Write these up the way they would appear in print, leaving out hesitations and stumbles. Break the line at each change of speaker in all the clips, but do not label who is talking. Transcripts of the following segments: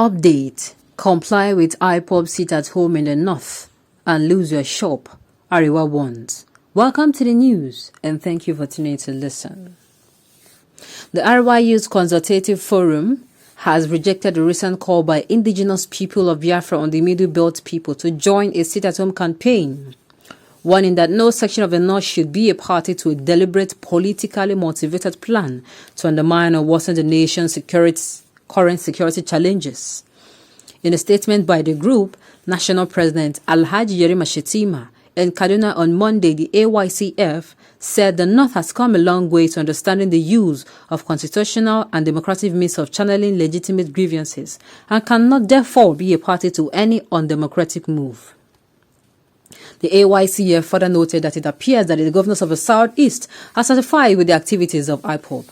Update: comply with IPOB sit at home in the north and lose your shop, Arewa warns. Welcome to the news and thank you for tuning in to listen. The Arewa Youth Consultative Forum has rejected the recent call by indigenous people of Biafra on the Middle Belt people to join a sit-at-home campaign, warning that no section of the North should be a party to a deliberate, politically motivated plan to undermine or worsen the nation's current security challenges. In a statement by the group, National President Alhaji Yerima Shetima in Kaduna on Monday, the AYCF said the North has come a long way to understanding the use of constitutional and democratic means of channeling legitimate grievances and cannot therefore be a party to any undemocratic move. The AYCF further noted that it appears that the governors of the Southeast are satisfied with the activities of IPOB.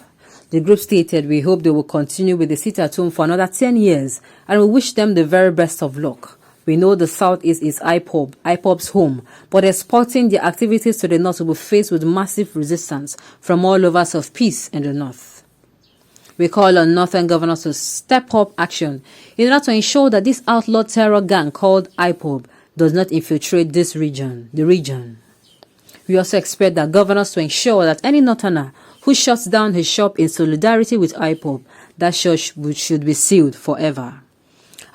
The group stated, "We hope they will continue with the sit-at-home for another 10 years and we wish them the very best of luck. We know the Southeast is IPOB's home, but exporting their activities to the North will be faced with massive resistance from all lovers of peace in the North. We call on Northern governors to step up action in order to ensure that this outlaw terror gang called IPOB does not infiltrate the region. We also expect that governors to ensure that any Northerner who shuts down his shop in solidarity with IPOB, that shop should be sealed forever.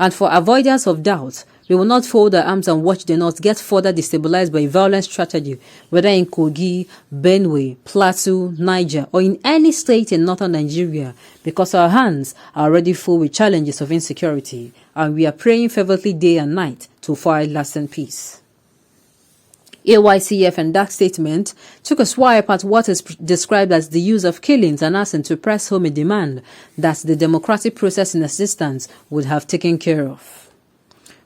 And for avoidance of doubt, we will not fold our arms and watch the North get further destabilized by violent strategy, whether in Kogi, Benue, Plateau, Niger, or in any state in northern Nigeria, because our hands are already full with challenges of insecurity, and we are praying fervently day and night to find lasting peace." AYCF in that statement took a swipe at what is described as the use of killings and arson to press home a demand that the democratic process in existence would have taken care of.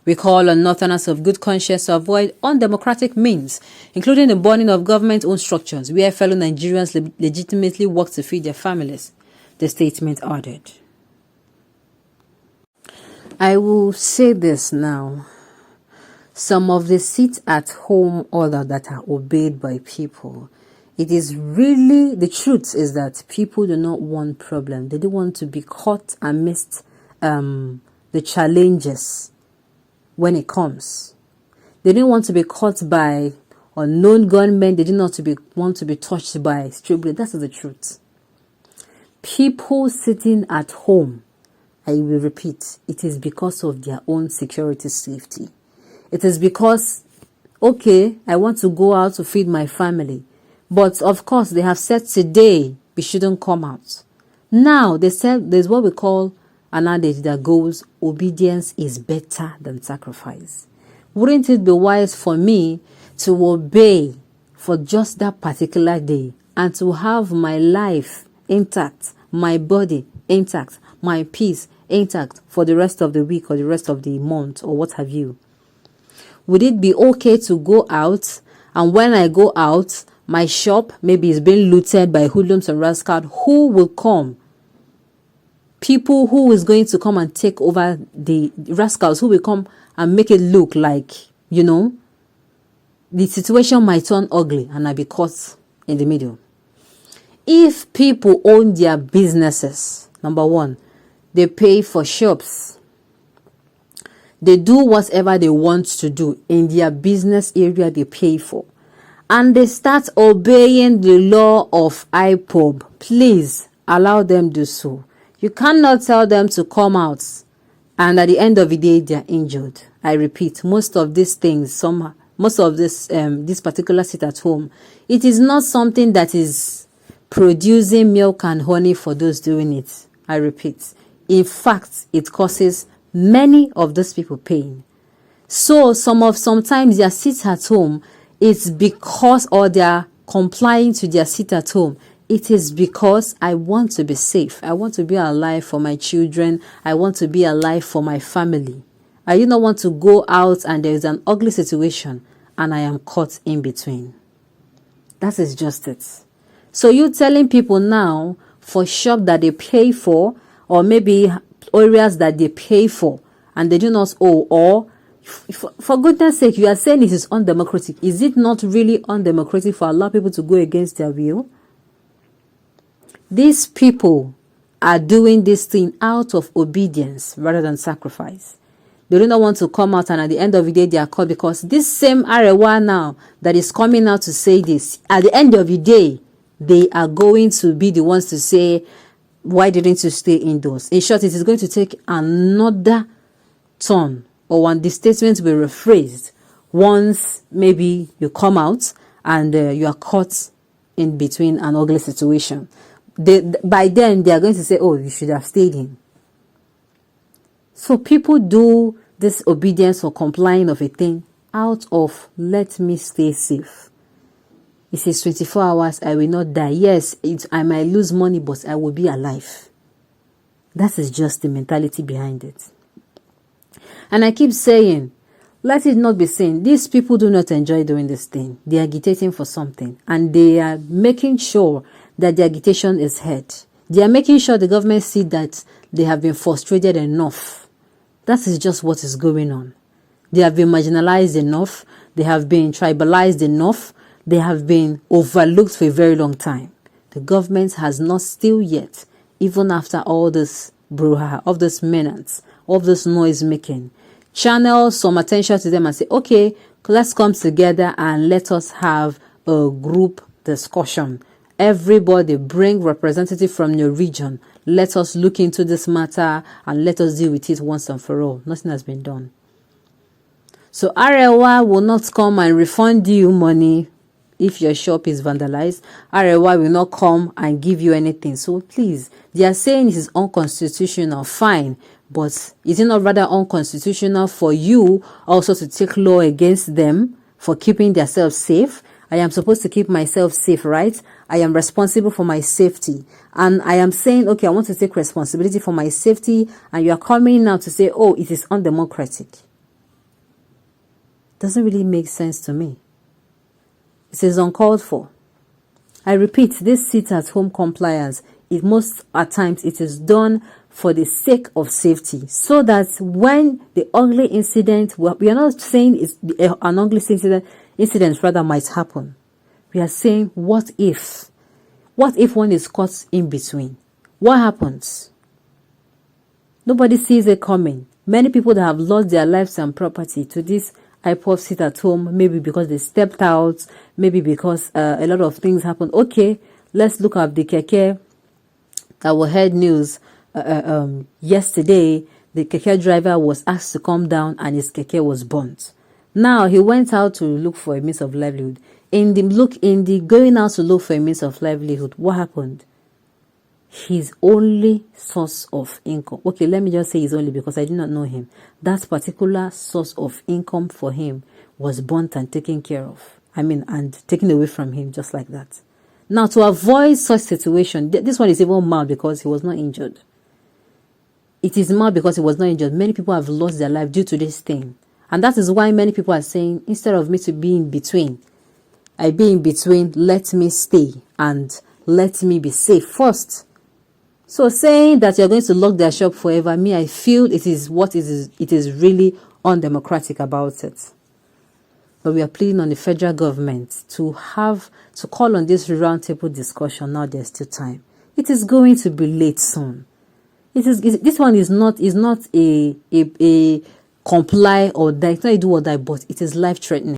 We call on Northerners of good conscience to avoid undemocratic means, including the burning of government-owned structures where fellow Nigerians legitimately work to feed their families, the statement added. I will say this now. Some of the sit-at-home orders that are obeyed by people, it is really, the truth is that people do not want problem. They don't want to be caught amidst the challenges when it comes. They don't want to be caught by unknown gunmen. They do not want to be touched by street bullies. That's the truth. People sitting at home, I will repeat, it is because of their own security safety. It is because, okay, I want to go out to feed my family. But of course, they have said today we shouldn't come out. Now, they said there's what we call an adage that goes, obedience is better than sacrifice. Wouldn't it be wise for me to obey for just that particular day and to have my life intact, my body intact, my peace intact for the rest of the week or the rest of the month or what have you? Would it be okay to go out, and when I go out, my shop maybe is being looted by hoodlums and rascals? Who will come? People who is going to come and take over the rascals, who will come and make it look like, the situation might turn ugly and I'll be caught in the middle. If people own their businesses, number one, they pay for shops. They do whatever they want to do in their business area they pay for. And they start obeying the law of IPOB. Please allow them to do so. You cannot tell them to come out and at the end of the day they are injured. I repeat, most of these things, this particular sit at home, it is not something that is producing milk and honey for those doing it. I repeat, in fact, it causes many of those people pain. So sometimes their sit at home, it's because, or they are complying to their sit at home, it is because I want to be safe. I want to be alive for my children. I want to be alive for my family. I do not want to go out and there is an ugly situation and I am caught in between. That is just it. So you telling people now for shop that they pay for, or maybe areas that they pay for and they do not owe, or for goodness sake, you are saying it is undemocratic. Is it not really undemocratic for a lot of people to go against their will? These people are doing this thing out of obedience rather than sacrifice. They do not want to come out, and at the end of the day, they are caught, because this same Arewa now that is coming out to say this, at the end of the day, they are going to be the ones to say, why didn't you stay indoors? In short, it is going to take another turn, or when the statement will be rephrased once maybe you come out and you are caught in between an ugly situation. By then, they are going to say, oh, you should have stayed in. So people do this obedience or complying of a thing out of, let me stay safe. It says 24 hours, I will not die. Yes, I might lose money, but I will be alive. That is just the mentality behind it. And I keep saying, let it not be seen, these people do not enjoy doing this thing. They are agitating for something, and they are making sure that the agitation is heard. They are making sure the government see that they have been frustrated enough. That is just what is going on. They have been marginalized enough. They have been tribalized enough. They have been overlooked for a very long time. The government has not still yet, even after all this brouhaha, of this menace, of this noise making, channel some attention to them and say, okay, let's come together and let us have a group discussion. Everybody bring representative from your region. Let us look into this matter and let us deal with it once and for all. Nothing has been done. So Arewa will not come and refund you money if your shop is vandalized. Arewa will not come and give you anything. So please, they are saying it is unconstitutional, fine. But is it not rather unconstitutional for you also to take law against them for keeping themselves safe? I am supposed to keep myself safe, right? I am responsible for my safety. And I am saying, okay, I want to take responsibility for my safety. And you are coming now to say, oh, it is undemocratic. Doesn't really make sense to me. It is uncalled for. I repeat, this sit-at-home compliance, most at times it is done for the sake of safety, so that when the ugly incident, we are not saying it's an ugly incident rather might happen. We are saying, what if one is caught in between? What happens? Nobody sees it coming. Many people that have lost their lives and property to this type of sit at home, maybe because they stepped out, maybe because a lot of things happened. Okay, let's look at the keke that we heard news yesterday. The keke driver was asked to come down and his keke was burnt. Now he went out to look for a means of livelihood. In the going out to look for a means of livelihood, what happened? His only source of income. Okay, let me just say his only, because I did not know him. That particular source of income for him was burnt and taken care of. And taken away from him just like that. Now, to avoid such situation, this one is even mild because he was not injured. It is mild because he was not injured. Many people have lost their life due to this thing. And that is why many people are saying, instead of me to be in between, I be in between, let me stay and let me be safe first. So saying that you're going to lock their shop forever, I feel it is really undemocratic about it. But we are pleading on the federal government to call on this roundtable discussion. Now there's still time. It is going to be late soon. This one is not a comply or die. It's not a do or die, but it is life threatening.